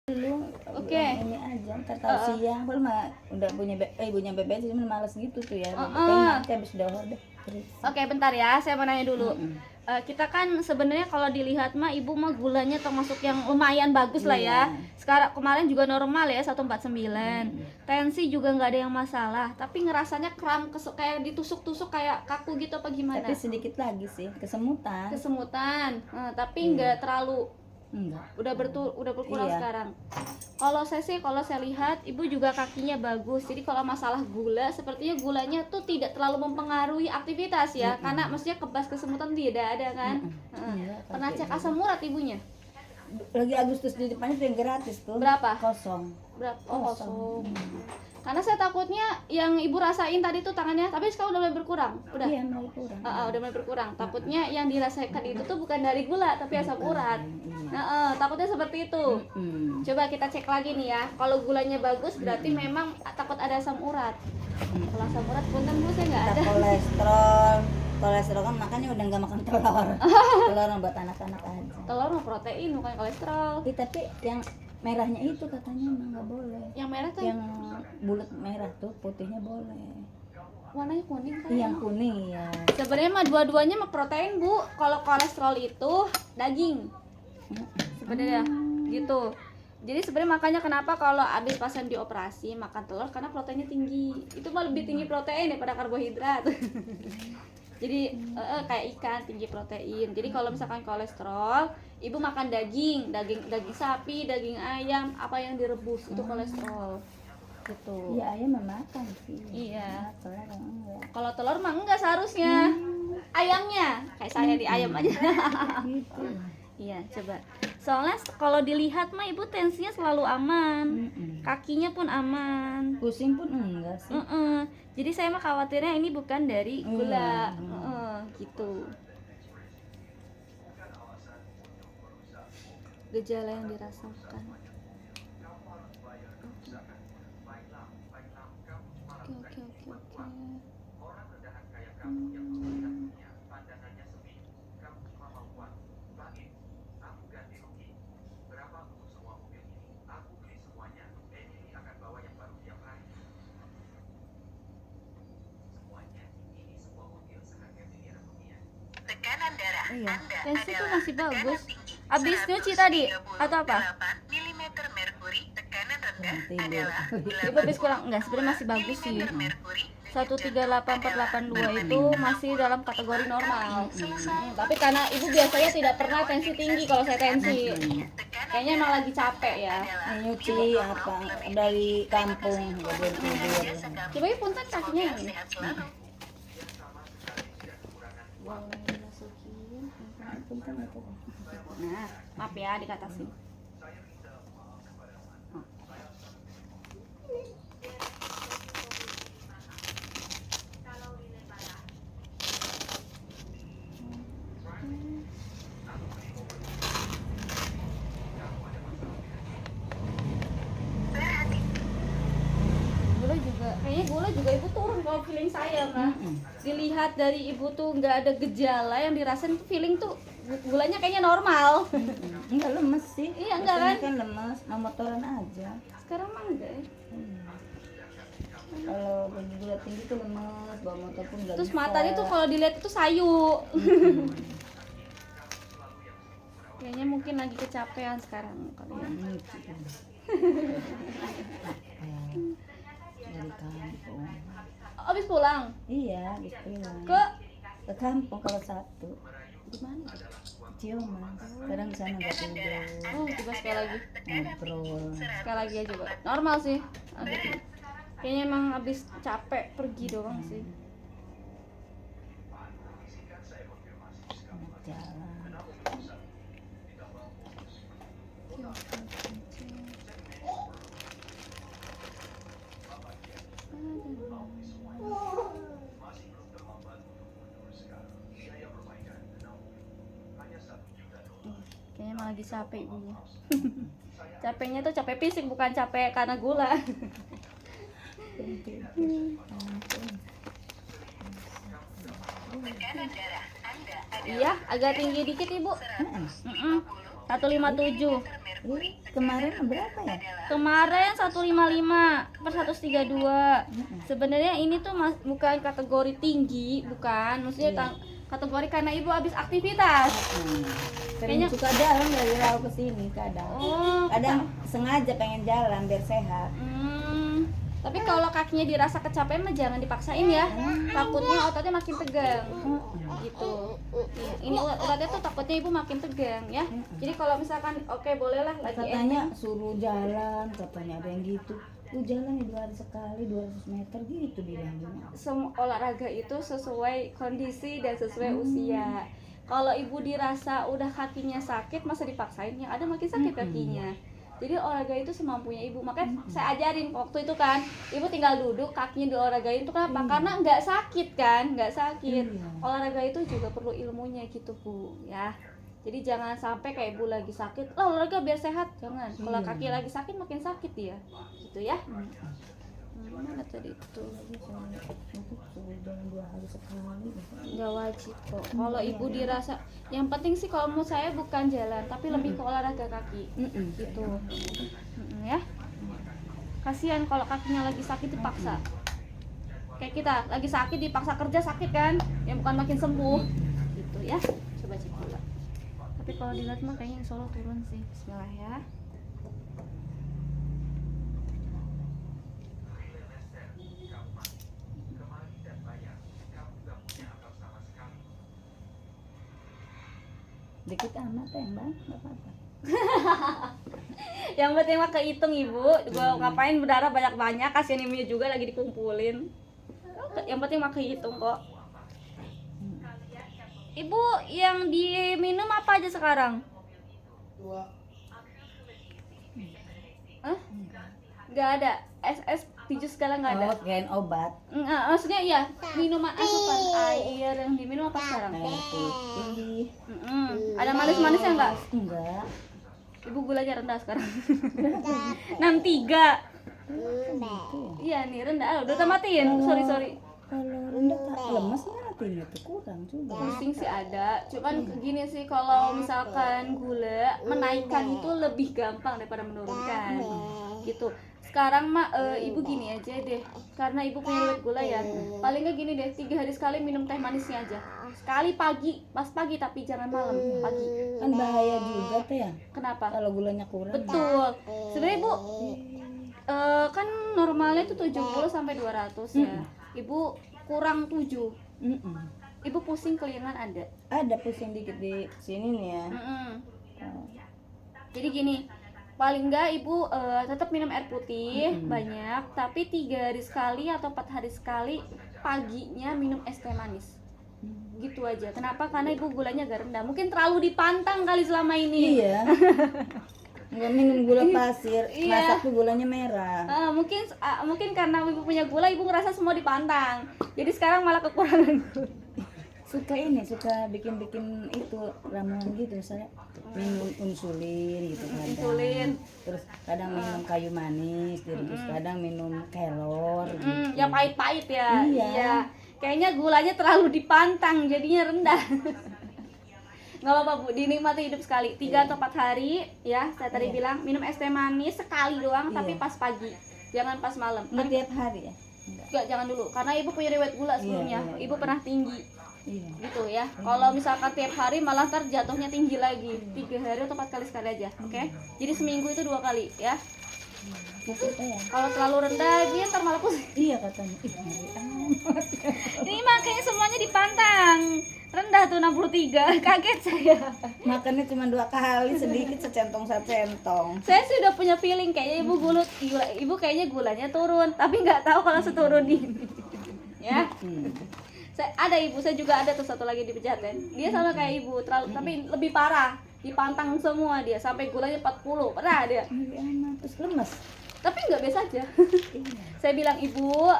dulu. Oke. Ini aja ntar tahu siang baru mah udah punya bebek jadi malas gitu tuh ya. Nanti habis dahur deh. Oke, bentar ya, saya mau nanya dulu. Kita kan sebenarnya kalau dilihat mah ibu mah gulanya termasuk yang lumayan bagus lah ya. Sekarang kemarin juga normal ya 149. Tensi juga nggak ada yang masalah, tapi ngerasanya kram kayak ditusuk-tusuk kayak kaku gitu apa gimana? Tapi sedikit lagi sih kesemutan. Tapi nggak terlalu. Enggak. Udah berkurang sekarang. Kalau saya lihat ibu juga kakinya bagus. Jadi kalau masalah gula, sepertinya gulanya tuh tidak terlalu mempengaruhi aktivitas ya. Karena maksudnya kebas kesemutan tidak ada kan. Pernah cek asam urat ibunya? Lagi Agustus di depannya tuh yang gratis tuh. Berapa? Kosong. Kosong. Karena saya takutnya yang ibu rasain tadi tuh tangannya, tapi sekarang udah mulai berkurang. Udah. Iya, mulai berkurang. Udah mulai berkurang. Takutnya yang dirasakan itu tuh bukan dari gula, tapi asam urat. Takutnya seperti itu. Coba kita cek lagi nih ya. Kalau gulanya bagus berarti memang takut ada asam urat. Kalau asam urat punten Bu, saya nggak ada. Kolesterol kan makanya udah nggak makan telur. Telur buat anak-anak aja. Telur mah protein bukan kolesterol. Tapi yang merahnya itu katanya emang nggak boleh. Yang merah tuh? Yang bulat merah tuh, putihnya boleh. Warnanya kuning kan? Yang kuning ya. Sebenarnya mah dua-duanya mah protein Bu. Kalau kolesterol itu daging. Sebenarnya gitu. Jadi sebenarnya makanya kenapa kalau habis pasien dioperasi makan telur karena proteinnya tinggi. Itu mah lebih tinggi protein daripada karbohidrat. Jadi kayak ikan tinggi protein. Jadi kalau misalkan kolesterol, ibu makan daging sapi, daging ayam, apa yang direbus itu kolesterol. Gitu. Iya, ayam memakan sih. Iya. Telur enggak. Kalau telur mah enggak seharusnya. Ayamnya kayak saya di ayam aja. Gitu. Iya, coba. Soalnya kalau dilihat mah ibu tensinya selalu aman. Kakinya pun aman. Pusing pun enggak sih. Jadi saya mah khawatirnya ini bukan dari gula. Gitu. Gejala yang dirasakan. Oke. Tekanan darah Anda tensi itu adalah masih bagus. tinggi. Abis nyuci tadi atau apa? 8 mm merkuri. Tekanan rendah adalah Ibu habis kurang enggak, sebenarnya masih bagus sih. merkuri. 138482 itu masih dalam kategori normal. Tapi karena ibu biasanya tidak pernah tensi tinggi kalau saya tensi. Kayaknya emang lagi capek ya. Nyuci apa dari kampung jadi tidur. Coba ibu punten kakinya yang ini. Sehat selalu. Nah, maaf ya dikatasin. Gula juga ibu turun kalau feeling saya mah. Dilihat dari ibu tuh nggak ada gejala yang dirasain, feeling tuh gulanya kayaknya normal. Enggak lemes sih. Iya, enggak kan? Kan lemes, motoran aja. Sekarang mah enggak ya. Kalau gula tinggi tuh lemes, bawa motor pun enggak. Terus matanya tuh kalau dilihat itu sayu. Kayaknya mungkin lagi kecapean sekarang kali ya. Dari kampung. Abis pulang? Iya, habis pulang. Ke kampung kalau satu. di mana? Ciuman. Sekarang di sana enggak tidur. Coba sekali lagi. Ngobrol. Sekali lagi aja, Pak. Normal sih. Kayaknya emang abis capek pergi doang sih. Jalan. Kayaknya emang lagi capek ibunya. Capeknya tuh capek fisik, bukan capek karena gula. Iya, agak tinggi dikit ibu. 157. Kemarin berapa ya? Kemarin 155 per 132. Sebenarnya ini tuh bukan kategori tinggi, bukan. Maksudnya kategori karena ibu habis aktivitas. Kayaknya suka jalan dari laut ke sini kadang. Oh, Kadang sengaja pengen jalan biar sehat. Tapi kalau kakinya dirasa kecapean mah jangan dipaksain ya. Takutnya ototnya makin tegang. Gitu. Ini uratnya tuh takutnya ibu makin tegang ya. Jadi kalau misalkan oke bolehlah lagi Katanya suruh jalan, katanya ada yang gitu. Jalan 2 hari sekali 200 meter gitu bilangnya. semua olahraga itu sesuai kondisi dan sesuai usia. Kalau ibu dirasa udah kakinya sakit masa dipaksain, yang ada makin sakit kakinya. Jadi olahraga itu semampunya ibu. Makanya saya ajarin waktu itu kan, ibu tinggal duduk kakinya diolahragain itu kenapa? Karena nggak sakit kan, nggak sakit. Olahraga itu juga perlu ilmunya gitu Bu ya. Jadi jangan sampai kayak ibu lagi sakit, olahraga biar sehat, jangan. Kalau kaki lagi sakit makin sakit dia, gitu ya. Mana tadi itu? Jalan 2 hari sekali. Nggak wajib kok. Kalau ibu dirasa, yang penting sih kalau menurut saya bukan jalan, tapi lebih ke olahraga kaki, gitu. Ya. Kasihan kalau kakinya lagi sakit dipaksa. Kayak kita lagi sakit dipaksa kerja sakit kan, yang bukan makin sembuh, gitu ya. Coba cek dulu. Tapi kalau dilihat mah kayaknya insya Allah turun sih. Bismillah ya. Dikit amat ya Bang, enggak apa-apa. Yang penting mah kehitung ibu. Gua ngapain berdarah banyak-banyak, kasihan ibunya juga lagi dikumpulin. Yang penting mah kehitung kok. Ibu yang diminum apa aja sekarang? Hah? Nggak ada. SS tisu segala nggak ada. Oh, kirain obat. Maksudnya iya, minuman asupan air yang diminum apa sekarang? Air putih. Ada manis-manisnya nggak? Enggak. Ibu gulanya rendah sekarang. 63. Iya nih rendah. Udah tamatin. Sorry. Kalau rendah lemes mati itu kurang juga. Pusing sih ada. Cuman gini sih kalau misalkan gula menaikkan itu lebih gampang daripada menurunkan. Gitu. Sekarang mah ibu gini aja deh, karena ibu punya riwayat gula ya, paling nggak gini deh, 3 hari sekali minum teh manisnya aja, sekali pagi, pas pagi tapi jangan malam, pagi. Kan bahaya juga teh ya. Kenapa? Kalau gulanya kurang. Betul. Sebenarnya ibu kan normalnya itu 70 sampai 200 ya. Ibu kurang 7. Ibu pusing kelingan ada. Ada pusing dikit di sini nih ya. Jadi gini, paling enggak ibu tetap minum air putih banyak, tapi 3 hari sekali atau 4 hari sekali paginya minum es teh manis. Gitu aja. Kenapa? Karena ibu gulanya agak rendah. Mungkin terlalu dipantang kali selama ini. Iya. Enggak minum gula pasir, Iya. masak tuh gulanya merah. Mungkin karena ibu punya gula, ibu ngerasa semua dipantang. Jadi sekarang malah kekurangan gula. Suka bikin itu ramuan gitu, misalnya minum insulin gitu kadang. Insulin. Terus kadang minum kayu manis, terus kadang minum kelor gitu. Ya pahit-pahit ya. Iya. Kayaknya gulanya terlalu dipantang, jadinya rendah. Nggak apa-apa Bu, dinikmati hidup sekali. 3 atau 4 hari ya, saya tadi bilang minum es teh manis sekali doang, tapi pas pagi, jangan pas malam. Nggak tiap hari ya? Enggak, jangan dulu, karena ibu punya riwayat gula sebelumnya. Iya. Ibu pernah tinggi. Iya. Gitu ya. Kalau misalkan tiap hari malah ntar jatuhnya tinggi lagi. 3 hari atau 4 kali sekali aja, oke? Jadi seminggu itu 2 kali ya. Maksudnya ya? Kalau terlalu rendah dia ntar malah pusing. Iya katanya. Ngeri amat. Ini makanya semuanya dipantang. Rendah tuh 63. Kaget saya. Makannya cuma 2 kali, sedikit secentong. Saya sih udah punya feeling kayaknya ibu kayaknya gulanya turun, tapi nggak tahu kalau seturun ini. Ya. Saya juga ada tuh satu lagi di Pejaten. Dia sama kayak ibu, tapi lebih parah. Dipantang semua dia sampai gulanya 40. Pernah dia. Ngeri amat. Terus lemes. Tapi nggak biasa aja. Saya bilang ibu,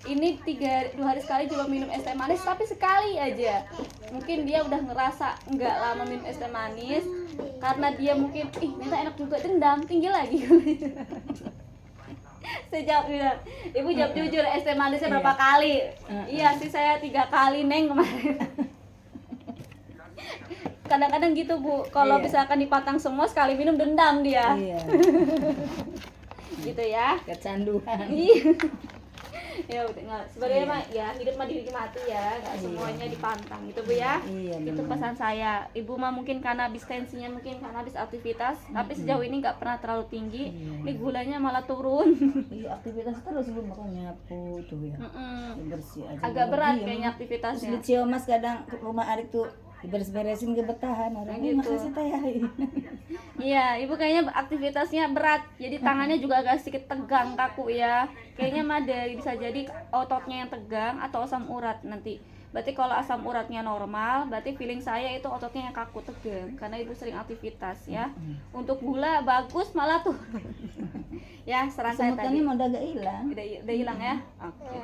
ini 2 hari sekali coba minum es teh manis, tapi sekali aja. Mungkin dia udah ngerasa nggak lama minum es teh manis, karena dia mungkin ternyata enak juga, dendam tinggi lagi. Saya jawab bilang, ibu jawab jujur, es teh manisnya berapa kali? Iya sih, saya 3 kali Neng kemarin. Kadang-kadang gitu Bu, kalau Iya. misalkan dipatang semua sekali minum dendam dia. Iya. Gitu ya. Kecanduan. Iya. Ya udah nggak, sebenarnya mah ya hidup mah dinikmati ya, nggak semuanya dipantang gitu Bu ya. Iya, Itu benar. pesan saya. Ibu mah mungkin karena habis tensinya, mungkin karena habis aktivitas, tapi sejauh ini nggak pernah terlalu tinggi. Ini gulanya malah turun. Iya, aktivitas terus ibu makanya nyapu tuh ya. Mm-mm. Bersih aja. Agak berat Iya, kayaknya Mas. aktivitasnya. Terus Cio Mas kadang ke rumah Arik tuh diberes-beresin kebetahan orang. Gitu. Makasih teh. Iya, ibu kayaknya aktivitasnya berat, jadi tangannya juga agak sedikit tegang, kaku ya. Kayaknya mah dari bisa jadi ototnya yang tegang atau asam urat nanti. Berarti kalau asam uratnya normal, berarti feeling saya itu ototnya yang kaku tegang karena ibu sering aktivitas ya. Untuk gula bagus malah tuh. Ya, saran saya Semutannya tadi. mau udah gak hilang. Udah hilang ya. Oke.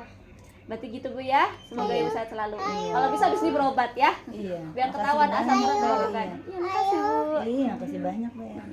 Berarti gitu Bu ya. Semoga ibu sehat selalu. Kalau bisa habis ini berobat ya. Iya. Biar Makasih ketahuan asam banyak, urat Bu. baru kan. Iya, makasih Bu. Iya, makasih banyak, Bu ya.